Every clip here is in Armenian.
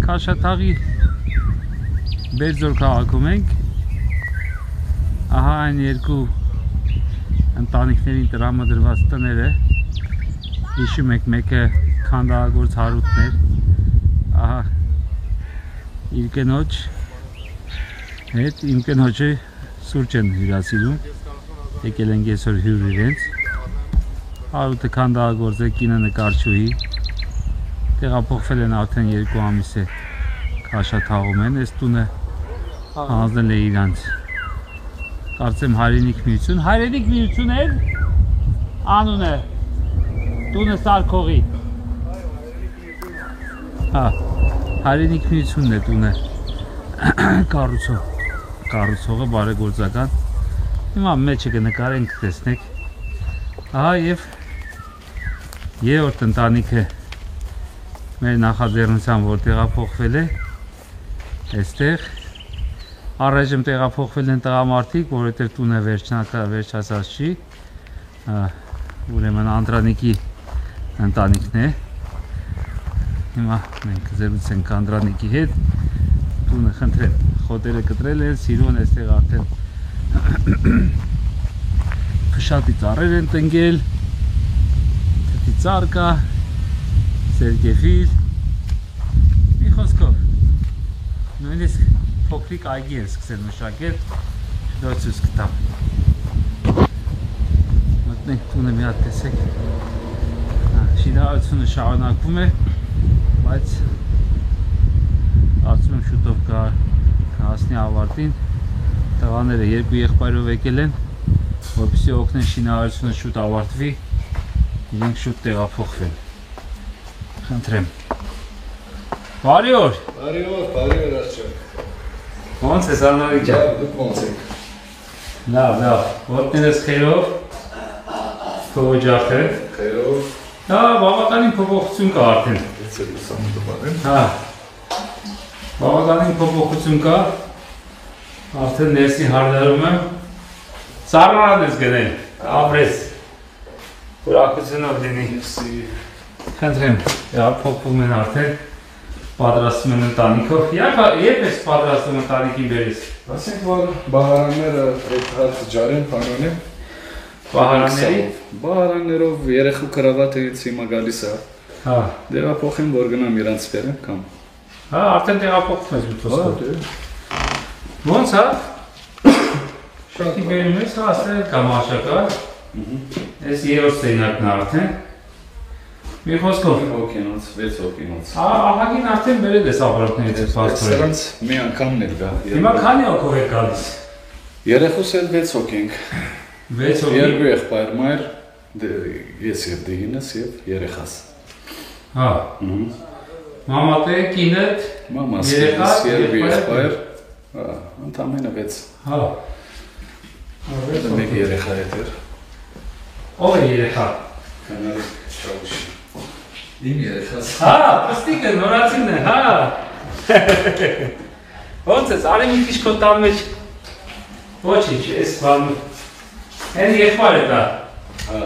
Քաշաթաղի Բերձոր քաղաքում ենք։ Ահա այն երկու ընտանիքներին տրամադրված տները։ Հիշում եք, մեկը քանդակագործ Հարութն էր։ Ահա իր կնոջ հետ իմ կնոջը սուրճ են հյուրասիրում։ Եկել ենք այսօր հյուր իրենց։ Հարութը քանդակագործ է, կինը նկարչուհի։ Տեղափոխվել են արդեն 2 ամիս է Քաշաթաղում են, այս տունը հանձնել է իրանց։ Կարծեմ Հայրենիք միություն, Հայրենիք միություն էր անունը, տունը Սարքողի։ Հա, Հայրենիք միությունն է տունը կառուցողը բարեգործական։ Հիմա մեջը կնկարենք, տեսնեք։ Ահա եւ երրորդ ընտանիքը մեր նախաձեռնությամբ, որ տեղափոխվել է այստեղ, առայժմ տեղափոխվել են տղամարդիկ, որովհետև տունը վերջացած չի, ուրեմն Անդրանիկի ընտանիքն է։ Հիմա մենք զրուցենք Անդրանիկի հետ, տունը խնդրեմ, խոտերը կտրել են, սիրուն այստեղ արդեն փշատի ծառեր են տնկել, թթի ծառ կա, Սերգեֆիլ, մի խոսքով, նույնիսկ փոքրիկ այգի են սկսել մշակել, դոցուս կտամ։ Մտնենք տունը մի հատ տեսեք, շինարարությունը շարունակվում է, բայց կարծում եմ շուտով կհասնի ավարտին, տղաները 2 եղբայրով եկել են, որպեսզի օգնեն շինարարությունը շուտ ավարտվի, իրենք շուտ տեղափոխվեն։ Խնդրեմ։ Բարի օր։ Բարի օր, աղջիկ։ Ոնց ես Անարիկ ջան։ Դուք ոնց եք։ Լավ, ոտներս խերով։ Փողոջախը։ Խերով։ Հա, բավականին փոփոխություն կա արդեն։ Ես էլ ուսանում տպարեմ։ Հա։ Բավականին փոփոխություն կա։ Արդեն ներսի հարդարումը ծառան ես գնել, ապրես։ Ուրախությունով լինի։ Խնդրեմ, փոխվում են արդեն, պատրաստում են ընտանիքով։ Երբ ես պատրաստում ընտանիքին բերես։ Ասենք, որ բահարանները այդ ջարեն փանոն են։ Բահարանների։ Բահարաններով երեխու կրավատից հիմա գալիս է։ Հա։ Տեղափոխեմ, որ գնամ իրանց բերեմ կամ։ Հա, արդեն տեղափոխվում ես ուտոսկով։ Ոնց հա։ Շուտի բերում ես, հասնել կամ աշակար։ Այս երրորդ սենյակն արդեն։ Մի խոսքով 5 հոգինոց, 6 հոգինոց։ Ահագին արդեն բերել ես ապրանքներից այս փաստորեն։ Սրանց մի անգամն էլ գա։ Հիմա քանի հոգով եք գալիս։ Երեխուս էլ 6 հոգի ենք։ 6 հոգի։ 2 եղբայր, մայր, ես եւ դինս եւ երեխաս։ Հա։ Մամատե, կինդ, Մամաս, երկու եղբայր, ընդամենը 6։ Հա։ Դա մեկ երեխա էր։ Ով է երեխա։ Կանալ Չաուշի։ Իմ երեխաս։ Հա, պստիկը նորացինն է, հա։ Ոնց ես, արի մի քիչ քո տան մեջ։ Ոչինչ, էս բանը։ Հեն եղբայր է դա։ Հա։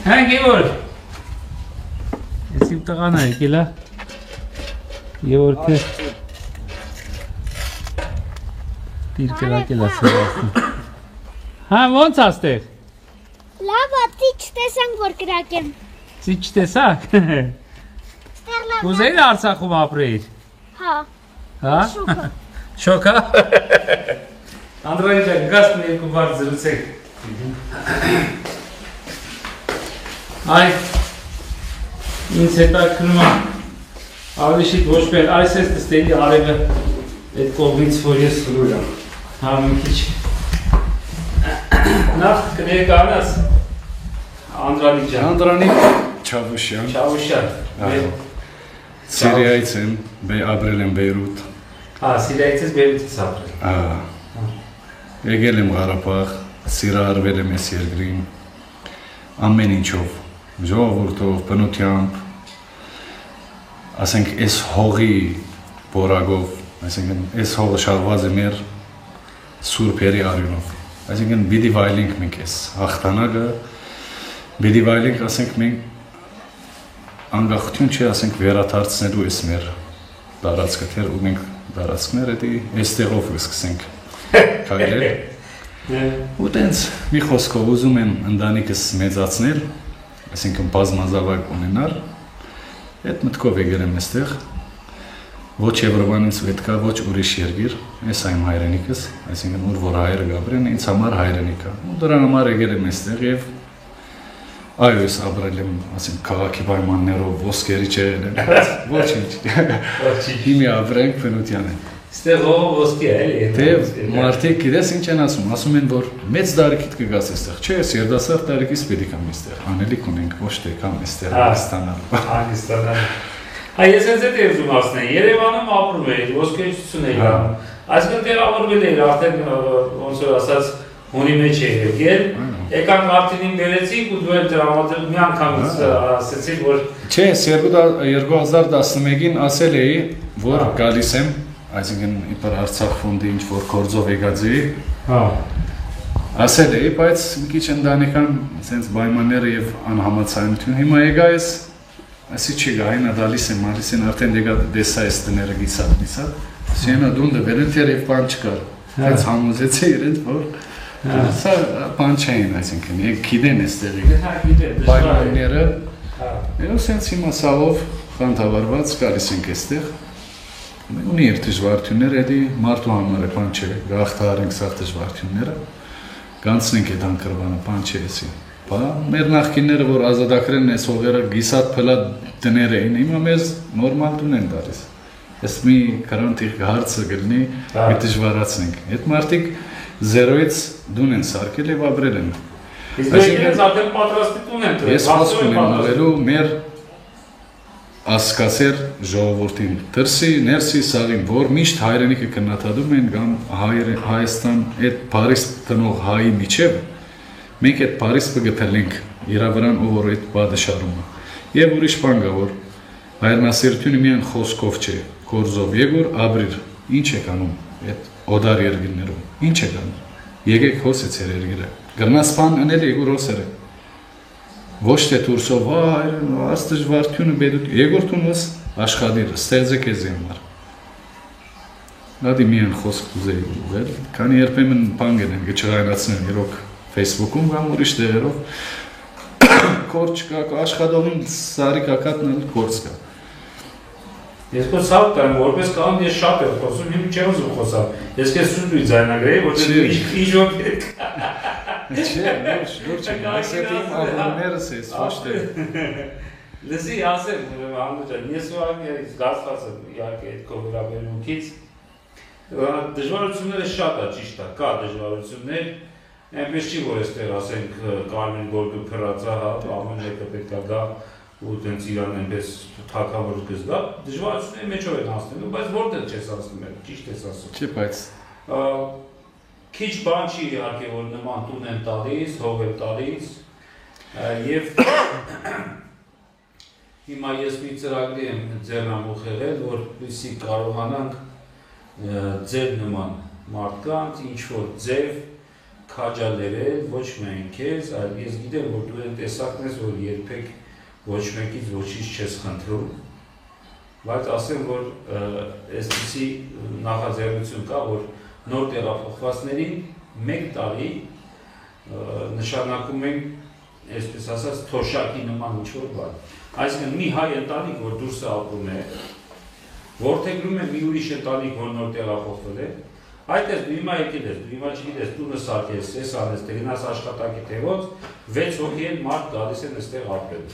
Հա, Գևոր։ Ես իմ տղան է եկել, հա։ Գևորքը։ Տիր կրակել է սրասում։ Հա, ոնց աստեղ։ Լավ, ծիչ տեսանք, որ կրակեմ։ Ծիչ տեսակ։ Կուզեիր Արցախում ապրեիր։ Հա։ Հա։ Շոկա։ Անդրեյ ջան, գաս մի երկու բառ զրուցեք։ Այ ինձ հետաքրքրում է ավելի շիտ ոչ պել, այս ես տստերի արևը այդ կողմից, որ ես սրույր եմ։ Հա, մի քիչ։ Նախ կներկանաս Անդրանիկ ջան։ Անդրանիկ Չավուշյան։ Չավուշյան։ Սիրիայից եմ, ապրել եմ Բեյրութ։ Հա, Սիրիայից ես Բեյրութից ապրել։ Հա։ Եկել եմ Ղարաբաղ, սիրահարվել եմ այս երկրին։ Ամեն ինչով, ժողովուրդով, բնությամբ, ասենք այս հողի բորագով, այսինքն այս հողը շարված է մեր սուրբերի արյունով։ Այսինքն պիտի վայելենք մենք այս հաղթանակը, պիտի վայելենք, ասենք մենք անկախություն չի, ասենք վերադարձնելու էս մեր տարածքը, թե ունենք տարածքներ, դա այստեղով կսկսենք քայլել։ Ու տենց մի խոսքով ուզում եմ ընտանիքս մեծացնել, այսինքն բազմազավակ ունենալ, այդ մտքով եկել եմ այստեղ։ Ոչ Եվրոպանից պետք է, ոչ ուրիշ երկիր, այս այմ հայրենիքս, այսինքն ուր որ հայերը գաբրեն, ինձ համար հայրենիք է։ Ու դրա համար եկել եմ այստեղ եւ այո, ես ապրել եմ, ասենք, քաղաքի պայմաններով, ոսկերի չեղել եմ, բայց ոչինչ։ Հիմա ապրենք բնության են։ Ստեղ ոսկի է, էլի։ Դե մարդիկ գիտես ինչ են ասում են, որ մեծ տարիքից կգաս այստեղ։ Չէ, ես երդասարդ տարիքից պետք է կամ այստեղ։ Անելիք ունենք, ոչ թե կամ այստեղ ստանալ։ Ստանալ։ Այս ես էլ ուզում ասնեի, Երևանում ապրում էի, ոսկեչություն էի անում, այսինքն տեղավորվել էի արդեն ոնց որ ասած հունի մեջ էի եկել, եկանք արդենին բերեցինք ու դու էլ տրամադրել մի անգամից ասեցիր, որ չէ, 2011-ին ասել էի, որ գալիս եմ, այսինքն իբր Արցախ ֆոնդի ինչ որ գործով եկած էի, ասել էի, բայց մի քիչ ընտանեկան sense պայմանները եւ անհամաձայնություն հիմա եկա ես Այսի չի գա, այնա դալիս եմ, ալիս են արդեն դեգա դեսա ես տները գիցատ, սենա դունդը վերենթեր և պան չկար, հենց համոզեց է իրենց, որ սա պան չային, այսինքն, եկ գիդեն ես տեղի, պայմանները, և սենց հիմա սաղով խանդավարված գալիս ենք եստեղ, ունի իր դժվարություններ, էդի մարդու համար է պան չէ, գաղթար ենք սաղ դժվարությունները, գանցնենք էդ անկրվանը, պան չէ եսի Մեր նախկինները, որ ազատագրեն ես հողերը գիսատ փլատ դներ էին, հիմա մեզ նորմալ տուն են տալիս։ Ես մի կարանտիղ հարցը գլնի, մի դժվարացնենք։ Այդ մարդիկ զերոյից դուն են սարկել և ապրել են։ Իսկ արդեն պատրաստի տուն են Ես խոսք ունեմ ուղելու մեր ասկասեր ժողովորդին, դրսի, ներսի սաղին, որ միշտ հայրենիքը կնաթադում են կամ Հայաստան այդ Փարիզ տնող հայի միջև Մենք այդ Փարիզ կգտնենք իրա վրան ով որ այդ բադը շարում է։ Եվ ուրիշ բան կա, որ հայրենասիրությունը միայն խոսքով չէ, գործով։ Եկոր ապրիր, ինչ եք անում այդ օդար երկրներում, ինչ եք անում։ Եկեք հոսեց էր երկիրը։ Գրնաս բան անել եկոր հոսերը։ Ոչ թե դուրսով, այս դժվարությունը պետք է եկոր տունս աշխատիր, ստեղծեք ես համար։ Նադի միայն խոսք կուզեի ուղղել, քանի երբեմն բան գնեն, չղայնացնեն իրոք Facebook-ում կամ ուրիշ տեղերով կորչ կա, աշխատողին սարի կակատն կորց կա։ Ես քո ցավ տամ, որպես կանոն ես շատ եմ խոսում, իմ չեմ ուզում խոսալ։ Ես քեզ սուտուի ձայնագրեի, որտեղ ինչ որ պետք է։ Չէ, ոչ, այս է իմ աբոններս ես, ոչ թե։ Լսի, ասեմ, Անդոջան, ես ուղղակի զգացված եմ իհարկե այդ քո վերաբերմունքից։ Դժվարությունները շատ է, ճիշտ է, կա դժվարություններ։ Այնպես չի, որ այստեղ ասենք կարմիր գորգը փռածա, ամեն մեկը պետք է գա ու տենց իրան այնպես թագավոր կզգա, դժվարությունների մեջով են հասնելու, բայց որտեղ չես հասնում էլ, ճիշտ ես ասում։ Չի, բայց քիչ բան չի իհարկե, որ նման տուն են տալիս, հող են տալիս եւ հիմա ես մի ծրագրի եմ ձեռնամուխ եղել, որպեսզի կարողանանք ձեր նման մարդկանց ինչ որ ձև քաջալերել ոչ միայն քեզ, այլ ես գիտեմ, որ դու այն տեսակն ես, որ երբեք ոչ մեկից ոչինչ չես խնդրում, բայց ասեմ, որ այսպիսի նախաձեռնություն կա, որ նոր տեղափոխվածներին 1 տարի նշանակում ենք, այսպես ասած, թոշակի նման ինչ-որ բան։ Այսինքն մի հայ ընտանիք, որ դուրսը ապրում է, որդեգրում է մի ուրիշ ընտանիք, որ նոր տեղափոխվել է, Այդպես դու հիմա եկել ես, դու հիմա չգիտես, տունը սարքես, ես անես, գնաս աշխատանքի թևոց, 6 հոգի են մարդ գալիս են այստեղ ապրել,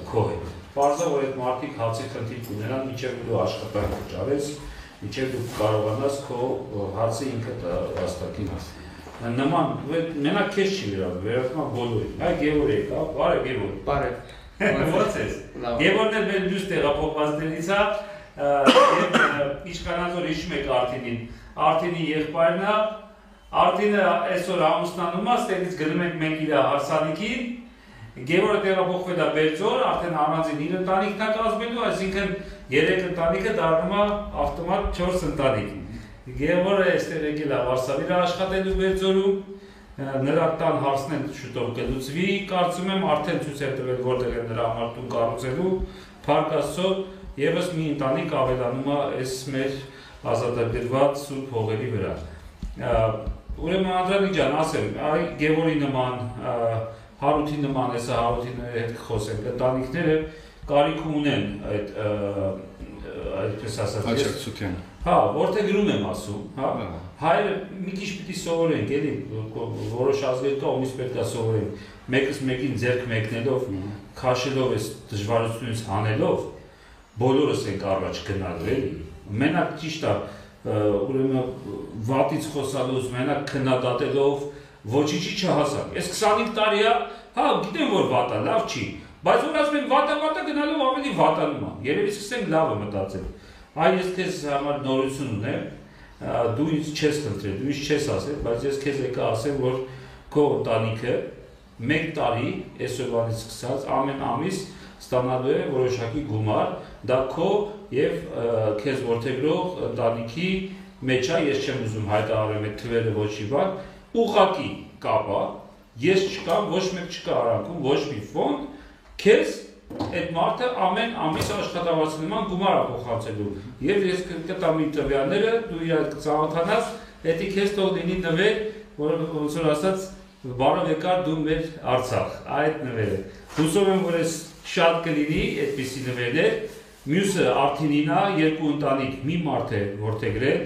քո հետ։ Պարզա, որ այդ մարդիկ հացի խնդիր կունենան, մինչև դու աշխատանքը ճարես, մինչև դու կարողանաս քո հացը ինքդ վաստակին։ Նման, մենակ քեզ չի վերաբերվում, բոլորին։ Այ Գևոր եկա, բարև Գևոր։ Բարև։ Ո՞նց ես։ Գևորն էլ մեր դուրս տեղափոխվածներից է, իշխանազոր հիշում եք Արտինին։ Արտինի եղբայրն է, Արտինը այսօր ամուսնանում է, ստեղից գնում ենք մենք իր հարսանիքին, Գևորը տեղափոխվել է Բերձոր, արդեն առանձին իր ընտանիքն է կազմելու, այսինքն 3 ընտանիքը դառնում է ավտոմատ 4 ընտանիք։ Գևորը այստեղ եկել է Վարշավիր աշխատելու Բերձորում, նրա տան հարցն են շուտով կլուծվի, կարծում եմ արդեն ցույց է տվել որտեղ է նրա համար տուն կառուցելու, փառք Աստծո, եւս մի ընտանիք ավելանում է այս մեր ազատագրված սուրբ հողերի վրա։ Ուրեմն Անդրանիկ ջան, ասեմ, այ Գևորի նման, Հարութի նման, հեսա Հարութիների հետ խոսենք, ընտանիքները կարիք ունեն այդ այդպես ասած աջակցության։ Հա, որտեղ գրում եմ ասում, հա։ Հայերը մի քիչ պիտի սովորենք, էլի, որոշ ազգեր կա, ումից պետք է սովորենք, մեկս մեկին ձեռք մեկնելով, քաշելով այս դժվարությունից հանելով, բոլորս ենք առաջ գնալու, էլի։ Մենակ ճիշտ է, ուրեմն վատից խոսալուց, մենակ քննադատելով ոչինչի չհասանք։ Այս 25 տարի է, հա, գիտեմ որ վատ է, լավ չի, բայց որ ասում են վատը գնալով ավելի վատանում է։ Երևի սկսենք լավը մտածել։ Այ ես քեզ համար նորություն ունեմ, դու ինձ չես խնդրել, դու ինձ չես ասել, բայց ես քեզ եկա ասեմ, որ քո ընտանիքը 1 տարի այսօրվանից սկսած ամեն ամիս ստանալու է որոշակի գումար, դա քո եւ քեզ որդեգրող ընտանիքի մեջ է, ես չեմ ուզում հայտարարեմ այդ թվերը ոչի բան, ուղղակի կապա, ես չկամ, ոչ մեկ չկա արանքում, ոչ մի ֆոնդ, քեզ այդ մարդը ամեն ամիս աշխատավարձի նման գումար է փոխանցելու եւ ես կտամ իմ տվյալները, դու իր հետ կծանոթանաս, հետի քեզ թող լինի նվեր, որը ոնց որ ասած բարով եկար դու մեր Արցախ, այդ նվերը։ Հուսով եմ որ այս շատ կլինի այդպիսի նվերներ, մյուսը Արթինին է, երկու ընտանիք, մի մարդ է որդեգրել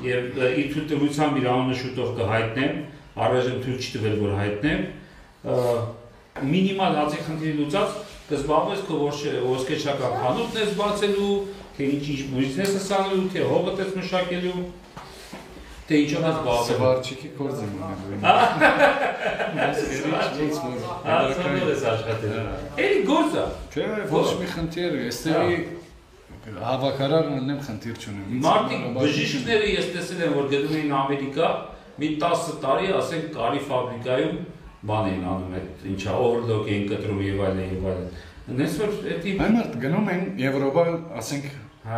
եւ իր թույլտվությամբ իր անունը շուտով կհայտնեմ, առայժմ թույլ չտվել որ հայտնեմ, մինիմալ հացի խնդիրի լուծած կզբաղվես քո ոսկեչական խանութն ես բացելու, թե ինչ բույսնես ես անելու, թե հողդ ես մշակելու, թե ինչով ես զբաղվելու։ Սվարչիկի գործ եմ անելու։ ես աշխատել։ Էլի գործ է։ Չէ, ոչ մի խնդիր, այստեղի հավաքարարն ունեմ խնդիր չունեմ։ Մարդիկ բժիշկները ես տեսել եմ որ գնում էին Ամերիկա, մի 10 տարի ասենք կարի ֆաբրիկայում բան էին անում այդ ինչա օվերլոկ էին կտրում եւ այլն։ Նես որ էդի Այմարտ գնում են Եվրոպա, ասենք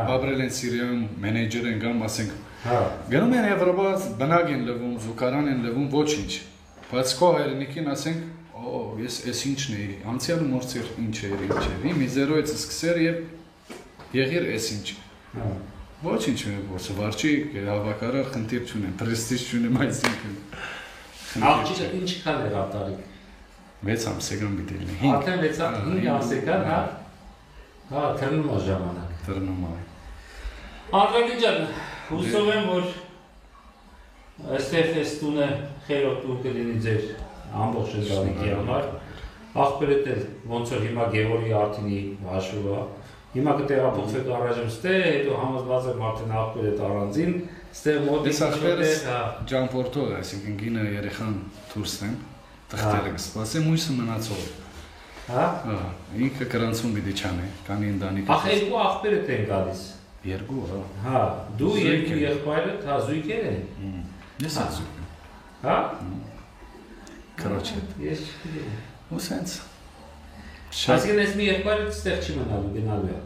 ապրել են Սիրիայում, մենեջեր են գամ, ասենք գնում են Եվրոպա, բնակ են լվում, զուգարան են լվում, ոչինչ։ Բայց քո հայրենիքին ասենք, օ, ես էս ինչն էի, անցյալը մորցեր ինչ էր, մի զերոից սկսեր եւ եղիր էս ինչ։ Ոչինչ ոչ վարչի հավաքարար խնդիր չունեմ, պրեստիժ չունեմ այսինքն։ Աղջիկը ինչքան է ապտարիկ։ 6 ամսական պիտի լինի։ Արդեն 5 ամսական, հա։ Հա, թռնում է ժամանակ։ Թռնում է։ Անդրանիկ ջան, հուսով եմ որ այստեղ այս տունը խելոք տուն կլինի ձեր ամբողջ ընտանիքի համար։ Աղբերդ էլ ոնց որ հիմա Գևորի Արթինի հաշվով է։ Հիմա կտեղափոխվեք առայժմ ստեղ, հետո համոզված եմ արդեն աղբերդ առանձին, ստեղ մոտից ճամփորդող, այսինքն գինը երեխան դուրսն են, տղտերը կսպասեմ, մույսը մնացող։ Հա։ Ինքը կրանցում պիտի չանի, քանի ընտանիք։ Ախ, երկու աղբերդ են գալիս։ Երկու, հա։ Հա, դու երկու եղբայրդ, հա, զույգեր են։ Ես եմ զույգ։ Հա։ Քրոջ հետ։ Ես չգիտեմ։ Ու սենց։ Այսինքն ես մի եղբայրդ ստեղ չի մնալու, գնալու է։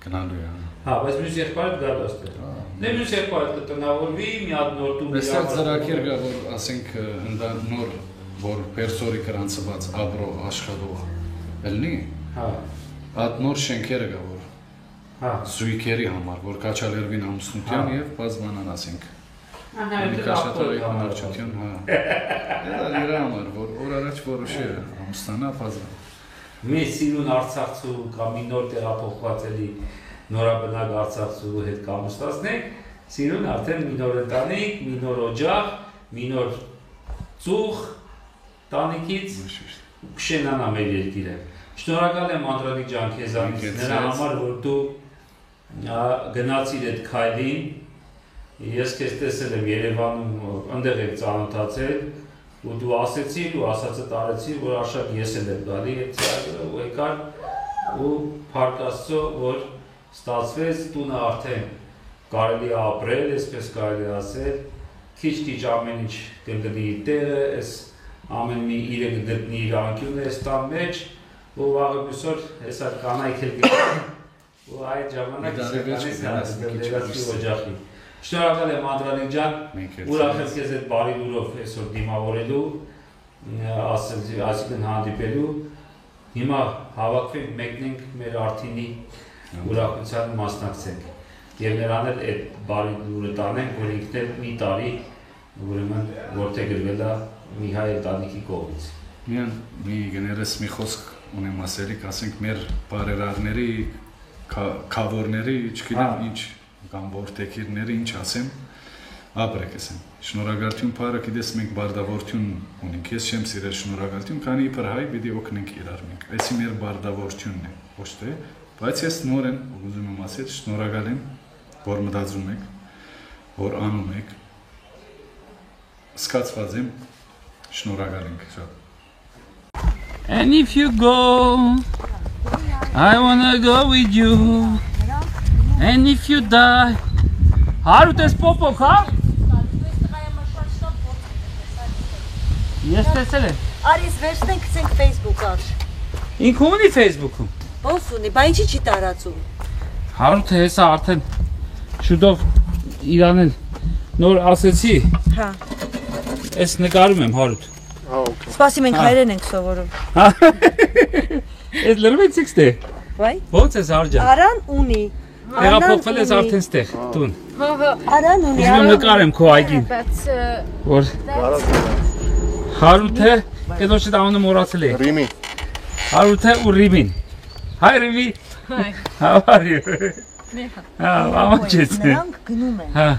Գնալու է։ Հա, բայց մյուս եղբայրդ գալու է ստեղ։ Դե մյուս եղբայրդ կտնավորվի, մի հատ նոր տուն։ Այստեղ ծրագիր կա, որ ասենք նոր որ պերսորի կրանցված աբրո աշխատող ելնի։ Հա։ Այդ նոր շենքերը կա որ։ Հա։ Զույգերի համար, որ կաչալերվին ամուսնության եւ բազմանան ասենք։ Ահա, կաշատարի կնարչություն, հա։ Դա իր համար, որ օր առաջ որոշի ամուսնանա բազան։ Մի սիրուն Արցախցու կամ մի նոր տեղափոխված էլի նորաբնակ Արցախցու հետ կամստացնենք, սիրուն արդեն մի նոր ընտանիք, մի նոր օջախ, մի նոր ծուխ տանիքից կշենանա մեր երկիրը։ Շնորհակալ եմ Անդրանիկ ջան քեզանից նրա համար, որ դու գնացիր այդ քայլին, ես քեզ տեսել եմ Երևանում, այնտեղ եք ծանոթացել, ու դու ասեցիր ու ասածը տարեցիր, որ արշակ ես էլ եմ գալի այդ ծրագրը ու եկար ու փառք Աստծո, որ ստացվեց տունը արդեն կարելի է ապրել, այսպես կարելի է ասել, քիչ-քիչ ամեն ինչ կգտնի իր տեղը, այս ամեն մի իրը կգտնի իր անկյունը այս տան մեջ, ու վաղը մյուսօր հեսա կանայք էլ գտնի ու այդ ժամանակ սեկանես հանդիպել օջախի։ Շնորհակալ եմ Անդրանիկ ջան։ Մենք էլ Ուրախ եմ քեզ այդ բարի լուրով այսօր դիմավորելու, այսինքն հանդիպելու։ Հիմա հավաքվենք, մեկնենք մեր արդինի ուրախության մասնակցենք։ Եվ նրան էլ այդ բարի լուրը տանենք, որ ինքն էլ մի տարի ուրեմն որդեգրվել է Միհայ ընտանիքի կողմից։ Մի գներես մի խոսք ունեմ ասելիք, ասենք մեր բարերարների, քավորների, չգիտեմ ինչ կամ որդեգիրների ինչ ասեմ, ապրեք ասեմ։ Շնորհակալություն բարը, գիտես մենք բարդավորություն ունենք, ես չեմ սիրել շնորհակալություն, քանի իբր հայ պիտի օգնենք իրար մենք։ Այսի մեր բարդավորությունն է, ոչ թե, բայց ես նորեն ուզում եմ ասել, շնորհակալ եմ, որ մտածում եք, որ անում եք։ Սկացված եմ, շնորհակալ ենք շատ։ And if you go, I wanna go with you. And if you die, Հարութ ես պոպոք, հա? Ես տեսել եմ։ Արիս վերցնենք գցենք Facebook աշ։ Ինքը ունի Facebook-ում։ Ոնց ունի, բա ինչի չի տարածում։ Հարութը հեսա արդեն շուտով իրան էլ նոր ասեցի։ Հա։ Ես նկարում եմ Հարութ։ Հա, օքեյ։ Սպասի մենք հայերեն ենք սովորում։ Ես լրվեցիք ստե։ Վայ։ Ո՞նց ես Արջան։ Արան ունի։ Տեղափոխվել ես արդեն ստեղ, տուն։ Արան ունի։ Ուզում եմ նկարեմ քո այգին։ Որ Հարութը, կետոշի տանը մոռացել էի։ Ռիմի։ Հարութը ու Ռիմին։ Hi Rimi. Hi. How are you? Ամաչեց։ Նրանք գնում են։ Հա։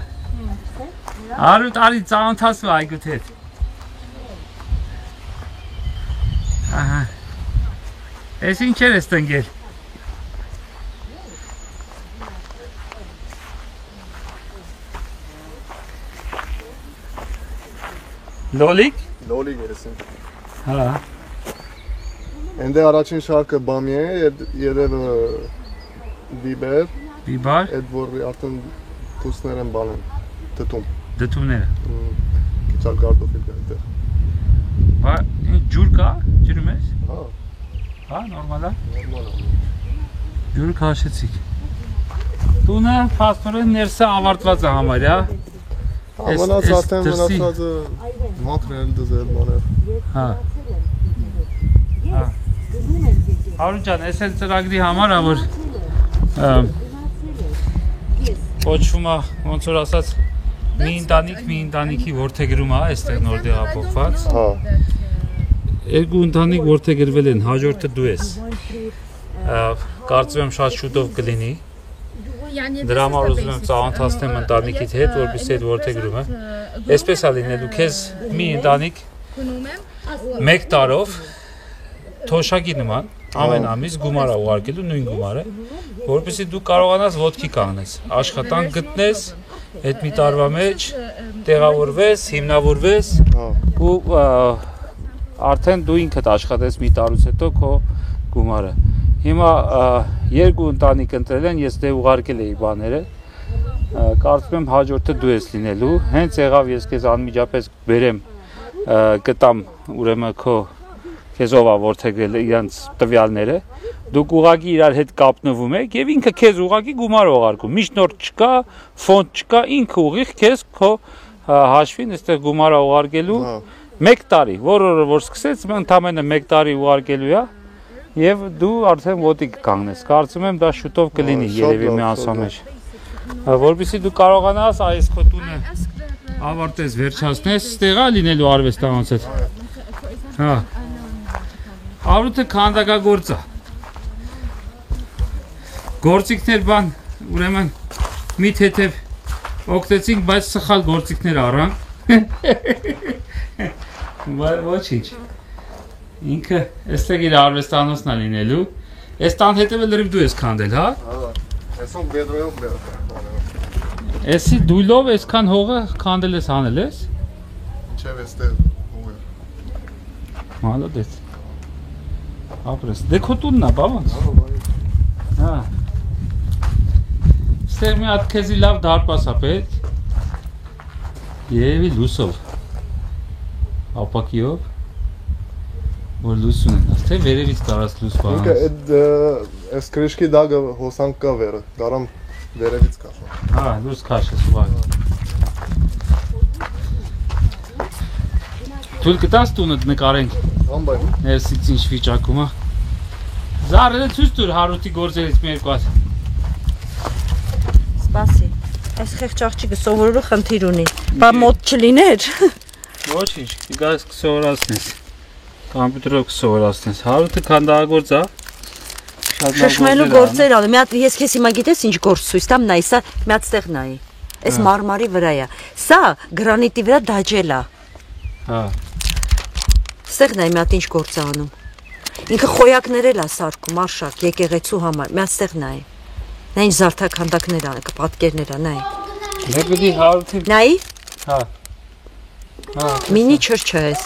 Հարութ արի ծանոթացու այգուց հետ։ Ահա։ Էս ինչ ես տնկել։ Լոլիկ։ Լոլիկ երեսին։ Հա։ Էնդե առաջին շարքը բամի է, երևը բիբեր, Բիբար։ այդ որ արդեն փուսներ են բանեն, դտում։ Դտումները։ Քիչալ կարտոֆիլ կա այդտեղ։ Բա ջուր կա, ջրում ես։ Հա, Հա, նորմալ է։ նորմալ է։ Ջուրը քաշեցիք։ Տունը փաստորեն ներսը ավարտված է համարյա։ Հա, մնաց արդեն մնացածը մաքրել, դզել, բաներ։ Հա։ Հա։ Հարութ ջան, այս էլ ծրագրի համար է, որ կոչվում է, ոնց որ ասած, մի ընտանիքի որդեգրում է, այստեղ նոր տեղափոխված։ Հա։ Երկու ընտանիք որդեգրվել են, հաջորդը դու ես։ Կարծում եմ շատ շուտով կլինի։ Դրա համար ուզում եմ ծանոթացնեմ ընտանիքիդ հետ, որպեսզի այդ որդեգրումը այսպես է լինելու, քեզ մի ընտանիք 1 տարով թոշակի նման ամեն ամիս գումար է ուղարկելու, նույն գումարը, որպեսզի դու կարողանաս ոտքի կանգնես, աշխատանք գտնես, այդ մի տարվա մեջ տեղավորվես, հիմնավորվես ու արդեն դու ինքդ աշխատես մի տարուց հետո քո գումարը։ Հիմա երկու ընտանիք ընտրել են, ես դե ուղարկել էի բաները, կարծում եմ հաջորդը դու ես լինելու, հենց եղավ ես քեզ անմիջապես բերեմ, գտամ ուրեմն քո քեզ ով է որդեգրել իրանց տվյալները, դուք ուղղակի իրար հետ կապնվում եք եւ ինքը քեզ ուղղակի գումար ուղարկում, միջնորդ չկա, ֆոնդ չկա, ինքը ուղիղ քեզ քո հաշվին այստեղ գումար է ուղարկելու 1 տարի, որ սկսեց ընդամենը 1 տարի ուղարկելու է եւ դու արդեն ոտի կանգնես։ Կարծում եմ դա շուտով կլինի երևի մի ամսվա մեջ։ Որպեսզի դու կարողանաս այս քո տունը ավարտես, վերջացնես, ստեղա լինելու արվեստանոցը։ Հա։ Հարութը քանդակագործ է։ Գործիքներ բան, ուրեմն մի թեթև օգտեցինք, բայց սխալ գործիքներ առան։ Ոչինչ։ Ինքը այստեղ իր արվեստանոցն է լինելու։ Այս տան հետևը լրիվ դու ես քանդել, հա։ Հա։ Այսօր բեդրոյով բերել։ Էսի դույլով այսքան հողը քանդել ես հանել ես։ Ինչև էստեղ հողը։ Մալոդեց։ Ապրես։ Դե քո տունն է, բա ոնց։ Հա։ Ստեղ մի հատ քեզի լավ դարպաս է պետք։ Երևի լուսով։ Ապակիով։ Որ լույս ունենաս, թե վերևից կարաս լույս բանաս։ Ինքը Այս քրիշկի դագը հոսանք կա վերը, դարամ վերևից կաշա։ Հա, դուրս քաշես ուղղակի։ Թույլ կտաս տունդ նկարենք։ Անբայ։ Ներսից ինչ վիճակում է։ Զարը ցույց տուր Հարութի գործերից մի երկու հատ։ Սպասի։ Այս խեղճ աղջիկը սովորելու խնդիր ունի։ Բա մոտ չլիներ։ Ոչինչ, գաս կսովորացնես։ Կոմպյուտերով կսովորացնես։ Հարութը քանդակագործ է։ Շշմելու գործեր անում։ Մի հատ ես քեզ հիմա գիտես ինչ գործ ցույց տամ, նայ, սա մի հատ ստեղ նայի։ Այս մարմարի վրա է։ Սա գրանիտի վրա դաջել է։ Հա։ Ստեղ նայ, մի հատ ինչ գործ է անում։ Ինքը խոյակներ էլ է սարքում, արշակ, եկեղեցու համար։ Մի հատ ստեղ նայ։ Նա ինչ զարդաքանդակներ ա, պատկերներ ա, նայ։ Լեգդի Հարութի։ Նայ։ Հա։ Հա։ Մինի չրչը էս։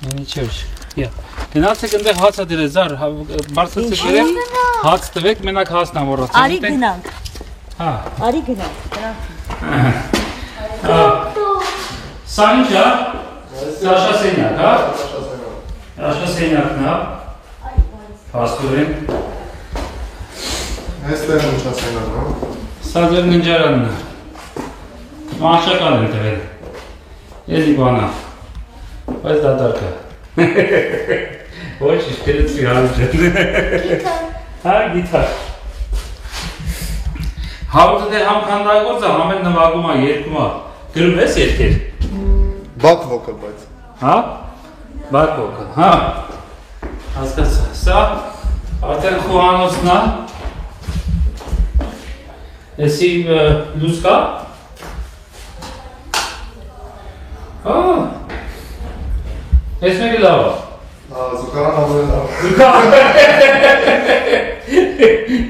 Մինի չրչ։ Յա։ Գնացեք այնտեղ հացը դրե զար, բարձրացեք երեք, հաց տվեք, մենակ հացն ամոռացեք։ Արի գնանք։ Հա։ Արի գնանք։ Սա ինչ է։ Աշասենյակ, հա։ Աշասենյակն է։ Փաստորեն։ Այստեղ ինչ ասենան, հա։ Սա ձեր ննջարանն է։ Մահճակալ են տվել։ Էլի բան է։ Բայց դատարկ է։ Ոչ, իշտելեցի Հարութը։ Հա, գիտար։ Հարութը դե համ քանդակագործ է, համ էլ նվագում է, երգում է։ Գրում ես երգեր։ Բակ վոկալ բայց։ Հա։ Բակ վոկալ, հա։ Հասկացա։ Սա արդեն խոհանոցն է։ Էսի լույս կա։ Հա։ Ես մեկը լավ է։ Զուգարան ավելի լավ։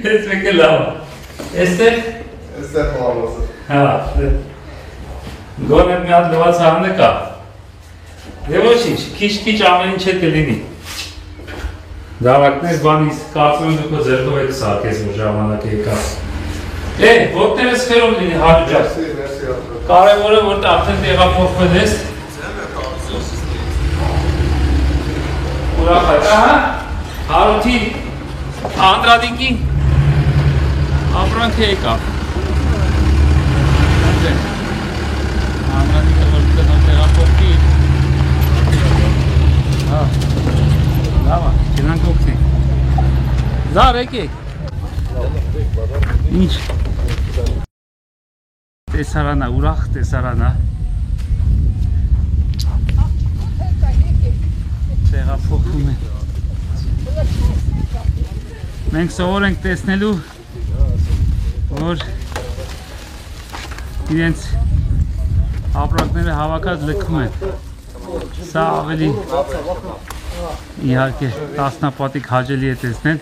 Ես մեկը լավ է։ Էստեղ։ Այստեղ հոանոցը։ Հա։ Գոնե մի հատ լված հանը կա։ Դե ոչինչ, քիչ ամեն ինչ է կլինի։ Դավակներ բանից կարծում եմ դուք ձերքով եք սարքես որ ժամանակ եկավ։ Ոտներս խերով լինի հարուջակ։ Կարևորը որ արդեն տեղափոխվել ես։ Ուրախ է, ահա, Հարութի Անդրադինքի ապրանքը եկավ։ Անդրադինքը որ տնով տեղափոխվի։ Հա, լավ է, գնանք օգնենք։ Զար եկեք։ Ինչ։ Տեսարանա, ուրախ տեսարանա։ Տեղափոխվում են։ Մենք սովոր ենք տեսնելու, որ իրենց ապրանքները հավաքած լքում են։ Սա ավելի իհարկե տասնապատիկ հաճելի է տեսնել,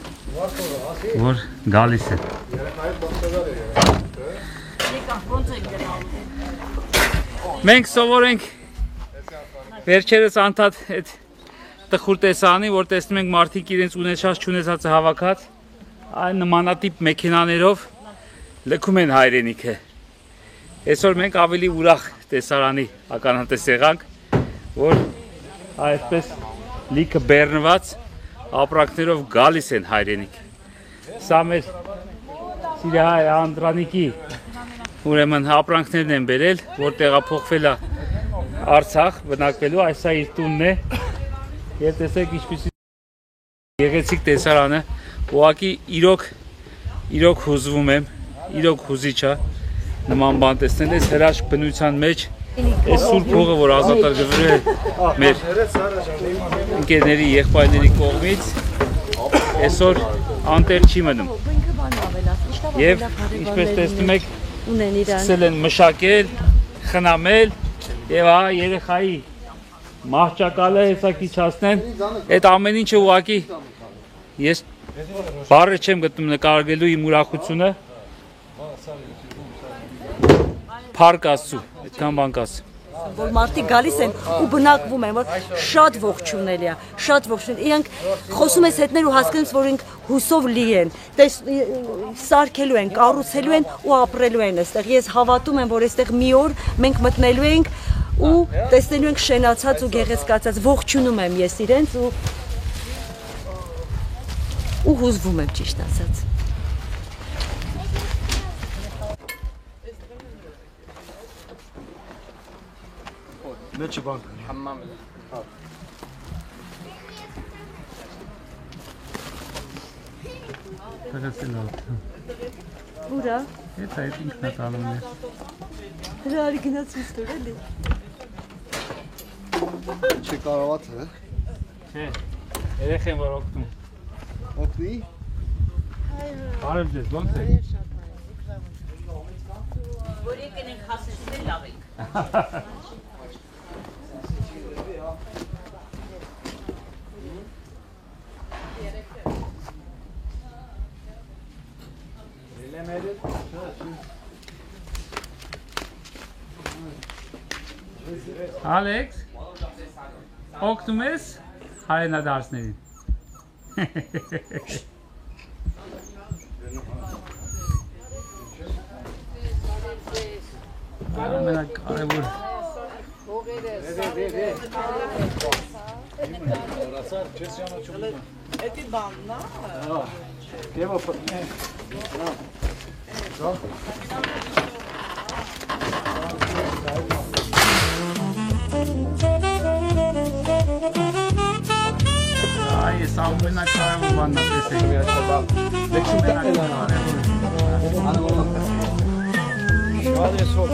որ գալիս է։ Մենք սովոր ենք վերջերս անդադ այդ տխուր տեսանի, որ տեսնում ենք մարդիկ իրենց ունեցած չունեցածը հավաքած, այն նմանատիպ մեքենաներով լքում են հայրենիքը։ Այսօր մենք ավելի ուրախ տեսարանի ականատես եղանք, որ այդպես լիքը բեռնված ապրանքներով գալիս են հայրենիք։ Սա մեր Սիրիահայ Անդրանիկի ուրեմն ապրանքներն են բերել, որ տեղափոխվել է Արցախ բնակվելու, այս է իր տունն է։ Եվ տեսեք ինչպիսի գեղեցիկ տեսարանը, ուղղակի իրոք հուզվում եմ, իրոք հուզիչ է նման բան տեսնել, այս հրաշք բնության մեջ, այս սուրբ հողը, որ ազատագրվել է մեր ընկերների, եղբայրների կողմից, այսօր անտեր չի մնում։ Եվ ինչպես տեսնում եք, սկսել են մշակել, խնամել եւ հա երեխայի մահճակալը հեսա քիչացնեն, այդ ամեն ինչը ուղղակի ես բառը չեմ գտնում նկարագրելու իմ ուրախությունը։ Փառք Աստծո, այդքան բան կասեմ։ Որ մարդիկ գալիս են ու բնակվում են, որ շատ ողջունելի է, շատ ողջունելի։ Իրանք խոսում են հետներ ու հասկանում են, որ ինք հուսով լի են, սարքելու են, կառուցելու են ու ապրելու են այստեղ։ Ես հավատում եմ, որ այստեղ մի օր մենք մտնելու ենք ու տեսնելու ենք շենացած ու գեղեցկացած, ողջունում եմ ես իրենց ու ու հուզվում եմ ճիշտ ասած։ Մեջի բանկ։ Տղասինով։ Ուրա։ Էդ այդ ինքնա տալում է։ Հրարի գնաց իստոր էլի։ Չի կարողացել է։ Չէ։ Երեխեն որ օգնում։ Օգնի։ Բարև ձեզ, ո՞նց եք։ Որ եկենք հասեցնել լավ ենք։ Ալեքս, օգնում ես հայրենադարձներին։ Ամենակարևոր։ Էդի բանն է։ Այ ես ամենակարևոր բանն եմ տեսել։ Շարես հոգ։